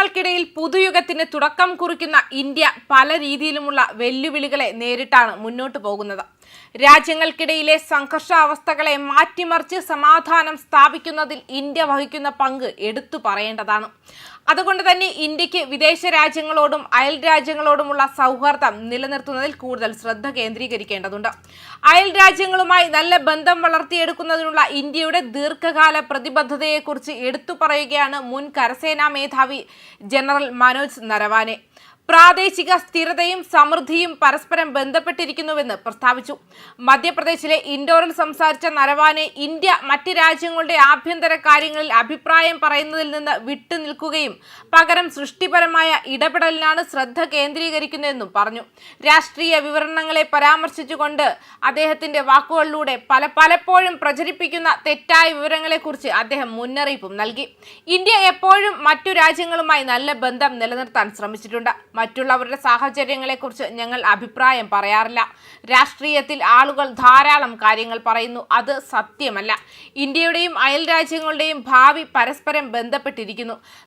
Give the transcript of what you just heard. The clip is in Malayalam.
രാജ്യങ്ങൾക്കിടയിൽ പുതുയുഗത്തിന് തുടക്കം കുറിക്കുന്ന ഇന്ത്യ പല രീതിയിലുമുള്ള വെല്ലുവിളികളെ നേരിട്ടാണ് മുന്നോട്ടു പോകുന്നത്. രാജ്യങ്ങൾക്കിടയിലെ സംഘർഷാവസ്ഥകളെ മാറ്റിമറിച്ച് സമാധാനം സ്ഥാപിക്കുന്നതിൽ ഇന്ത്യ വഹിക്കുന്ന പങ്ക് എടുത്തു പറയേണ്ടതാണ്. അതുകൊണ്ട് തന്നെ ഇന്ത്യക്ക് വിദേശ രാജ്യങ്ങളോടും അയൽ രാജ്യങ്ങളോടുമുള്ള സൗഹാർദ്ദം നിലനിർത്തുന്നതിൽ കൂടുതൽ ശ്രദ്ധ കേന്ദ്രീകരിക്കേണ്ടതുണ്ട്. അയൽ രാജ്യങ്ങളുമായി നല്ല ബന്ധം വളർത്തിയെടുക്കുന്നതിനുള്ള ഇന്ത്യയുടെ ദീർഘകാല പ്രതിബദ്ധതയെക്കുറിച്ച് എടുത്തു പറയുകയാണ് മുൻ കരസേനാ മേധാവി ജനറൽ മനോജ് നരവാനെ. പ്രാദേശിക സ്ഥിരതയും സമൃദ്ധിയും പരസ്പരം ബന്ധപ്പെട്ടിരിക്കുന്നുവെന്ന് പ്രസ്താവിച്ചു. മധ്യപ്രദേശിലെ ഇൻഡോറിൽ സംസാരിച്ച നരവാനെ ഇന്ത്യ മറ്റ് രാജ്യങ്ങളുടെ ആഭ്യന്തര കാര്യങ്ങളിൽ അഭിപ്രായം പറയുന്നതിൽ നിന്ന് വിട്ടുനിൽക്കുകയും പകരം സൃഷ്ടിപരമായ ഇടപെടലിനാണ് ശ്രദ്ധ കേന്ദ്രീകരിക്കുന്നതെന്നും പറഞ്ഞു. രാഷ്ട്രീയ വിവരണങ്ങളെ പരാമർശിച്ചുകൊണ്ട് അദ്ദേഹത്തിന്റെ വാക്കുകളിലൂടെ പലപ്പോഴും പ്രചരിപ്പിക്കുന്ന തെറ്റായ വിവരങ്ങളെക്കുറിച്ച് അദ്ദേഹം മുന്നറിയിപ്പും നൽകി. ഇന്ത്യ എപ്പോഴും മറ്റു രാജ്യങ്ങളുമായി നല്ല ബന്ധം നിലനിർത്താൻ ശ്രമിച്ചിട്ടുണ്ട്. മറ്റുള്ളവരുടെ സാഹചര്യങ്ങളെക്കുറിച്ച് ഞങ്ങൾ അഭിപ്രായം പറയാറില്ല. രാഷ്ട്രീയത്തിൽ ആളുകൾ ധാരാളം കാര്യങ്ങൾ പറയുന്നു, അത് സത്യമല്ല. ഇന്ത്യയുടെയും അയൽ രാജ്യങ്ങളുടെയും ഭാവി പരസ്പരം ബന്ധപ്പെട്ടിരിക്കുന്നു.